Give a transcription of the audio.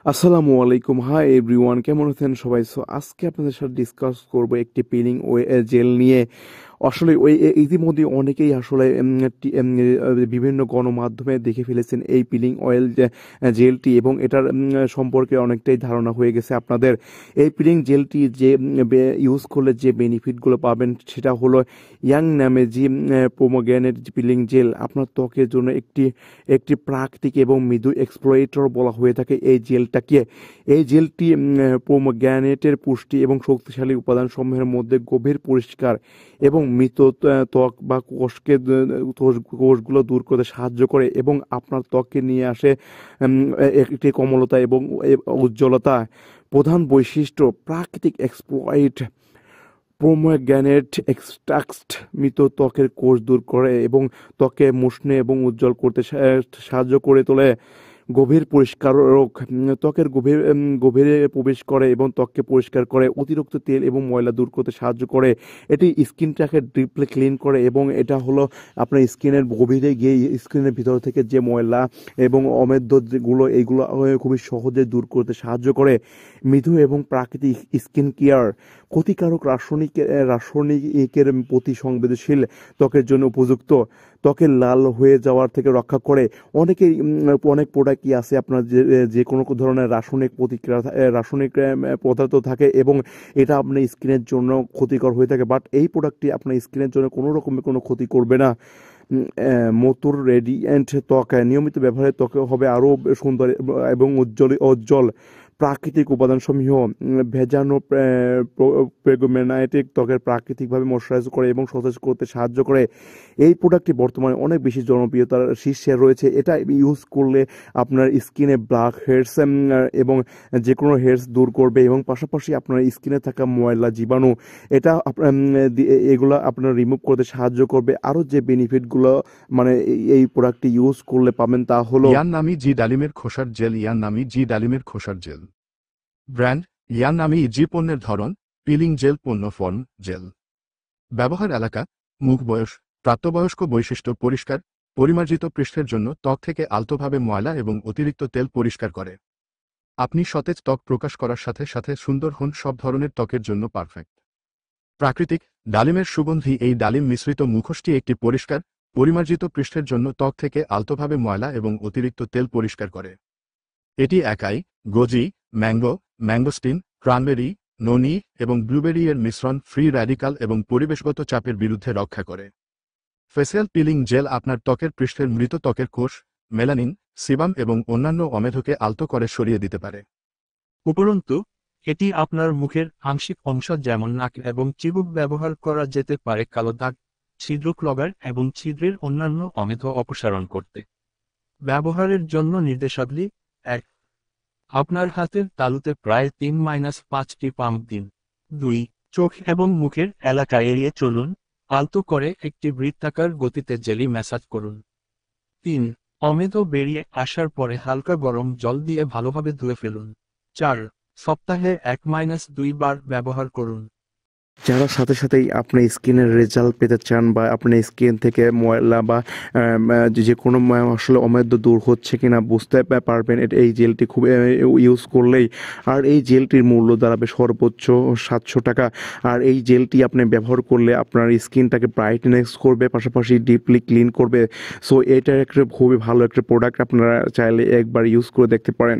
আসসালামু আলাইকুম, hi everyone, কেমন আছেন সবাই? সো আজকে আপনাদের সাথে ডিসকাস করব একটি পিলিং জেল নিয়ে। আসলে ইতিমধ্যে অনেকেই আসলে বিভিন্ন গণমাধ্যমে দেখে ফেলেছেন এই পিলিং অয়েল জেলটি, এবং এটার সম্পর্কে অনেকটাই ধারণা হয়ে গেছে আপনাদের। এই পিলিং জেলটি যে ইউজ করলে যে বেনিফিটগুলো পাবেন সেটা হলো ইয়াং নামে যে পোমোগ্রানেট পিলিং জেল আপনার ত্বকের জন্য একটি একটি প্রাকৃতিক এবং মৃদু এক্সপ্লোরেটর বলা হয়ে থাকে এই জেলটাকে। এই জেলটি পোমোগ্রানেটের পুষ্টি এবং শক্তিশালী উপাদানসমূহের মধ্যে গভীর পরিষ্কার এবং মৃত ত্বক বা কোষগুলো দূর করতে সাহায্য করে এবং আপনার ত্বককে নিয়ে আসে একটি কোমলতা এবং উজ্জ্বলতা। প্রধান বৈশিষ্ট্য: প্রাকৃতিক এক্সপ্লয়েট পোমোগ্রানেট এক্সট্রাক্ট মৃত ত্বকের কোষ দূর করে এবং ত্বকে মসৃণ এবং উজ্জ্বল করতে সাহায্য করে তোলে। গভীর পরিষ্কারক: ত্বকের গভীরে প্রবেশ করে এবং ত্বককে পরিষ্কার করে, অতিরিক্ত তেল এবং ময়লা দূর করতে সাহায্য করে। এটি স্কিনটাকে ডিপলি ক্লিন করে এবং এটা হলো আপনার স্কিনের গভীরে গিয়ে স্কিনের ভিতর থেকে যে ময়লা এবং অমেদ্যগুলো এইগুলো খুবই সহজে দূর করতে সাহায্য করে। মৃদু এবং প্রাকৃতিক স্কিন কেয়ার: ক্ষতিকারক রাসায়নিকের প্রতি সংবেদনশীল, ত্বকের জন্য উপযুক্ত, ত্বকের লাল হয়ে যাওয়ার থেকে রক্ষা করে। অনেক প্রোডাক্টই আছে আপনার যে কোনো ধরনের রাসায়নিক পদার্থ থাকে এবং এটা আপনার স্কিনের জন্য ক্ষতিকর হয়ে থাকে, বাট এই প্রোডাক্টটি আপনার স্কিনের জন্য কোনো রকমের কোনো ক্ষতি করবে না। মতুর রেডিয়েন্ট ত্বক: নিয়মিত ব্যবহারে ত্বকে হবে আরও সুন্দর এবং উজ্জ্বল। প্রাকৃতিক উপাদানসমূহ: ভেজানো প্রেগোমেনাইটিক ত্বকের প্রাকৃতিকভাবে ময়শ্চারাইজ করে এবং সতেজ করতে সাহায্য করে। এই প্রোডাক্টটি বর্তমানে অনেক বেশি জনপ্রিয়তার শীর্ষে রয়েছে। এটা ইউজ করলে আপনার স্কিনে ব্ল্যাক হেডস এবং যে কোনো হেডস দূর করবে এবং পাশাপাশি আপনার স্কিনে থাকা ময়লা জীবাণু এটা এগুলো আপনার রিমুভ করতে সাহায্য করবে। আরও যে বেনিফিটগুলো মানে এই প্রোডাক্টটি ইউজ করলে পাবেন তা হলো ইয়ান নামি জি ডালিমের খোসার জেল। ইয়ান নামি জি ডালিমের খোসার জেল ব্র্যান্ড। ইয়ান নামি জি পণ্যের ধরন: পিলিং জেল, পণ্য ফর্ম জেল। ব্যবহার এলাকা: মুখ বয়স, প্রাপ্তবয়স্ক। বৈশিষ্ট্য: পরিষ্কার, পরিমার্জিত পৃষ্ঠের জন্য, ত্বক থেকে আলতোভাবে ময়লা এবং অতিরিক্ত তেল পরিষ্কার করে। আপনি সতেজ ত্বক প্রকাশ করার সাথে সাথে সুন্দর হন, সব ধরনের ত্বকের জন্য পারফেক্ট। প্রাকৃতিক ডালিমের সুগন্ধি: এই ডালিম মিশ্রিত মুখোশটি একটি পরিষ্কার, পরিমার্জিত পৃষ্ঠের জন্য ত্বক থেকে আলতোভাবে ময়লা এবং অতিরিক্ত তেল পরিষ্কার করে। এটি একাই গোজি, ম্যাঙ্গোস্টিন, ক্রানবেরি, ননি এবং ব্লুবেরি এর মিশ্রণ ফ্রি র্যাডিকাল এবং পরিবেশগত চাপের বিরুদ্ধে রক্ষা করে। ফেসিয়াল পিলিং জেল আপনার ত্বকের পৃষ্ঠের মৃত ত্বকের কোষ, মেলানিন, সিবাম এবং অন্যান্য অমেধকে আলতো করে সরিয়ে দিতে পারে। উপরন্তু এটি আপনার মুখের আংশিক অংশ যেমন নাক এবং চিবুক ব্যবহার করা যেতে পারে কালো দাগ, ছিদ্র ক্লগার এবং ছিদ্রের অন্যান্য অমেধ অপসারণ করতে। ব্যবহারের জন্য নির্দেশাবলী: 1. আপনার হাতের তালুতে প্রায় 3-5টি পাম্প দিন। 2. চোখ এবং মুখের এলাকা এড়িয়ে চলুন, আলতো করে একটি বৃত্তাকার গতিতে জেলি ম্যাসাজ করুন। 3. অমেধ বেরিয়ে আসার পরে হালকা গরম জল দিয়ে ভালোভাবে ধুয়ে ফেলুন। 4. সপ্তাহে 1-2 বার ব্যবহার করুন। যারা সাথে সাথেই আপনার স্কিনের রেজাল্ট পেতে চান বা আপনার স্কিন থেকে ময়লা বা যে কোনো আসলে অমেদ্য দূর হচ্ছে কিনা বুঝতে পারবেন এই জেলটি খুব ইউজ করলেই। আর এই জেলটির মূল্য দাঁড়াবে সর্বোচ্চ 700 টাকা। আর এই জেলটি আপনি ব্যবহার করলে আপনার স্কিনটাকে ব্রাইটনেস করবে, পাশাপাশি ডিপলি ক্লিন করবে। সো এটা একটা খুবই ভালো একটা প্রোডাক্ট, আপনারা চাইলে একবার ইউজ করে দেখতে পারেন।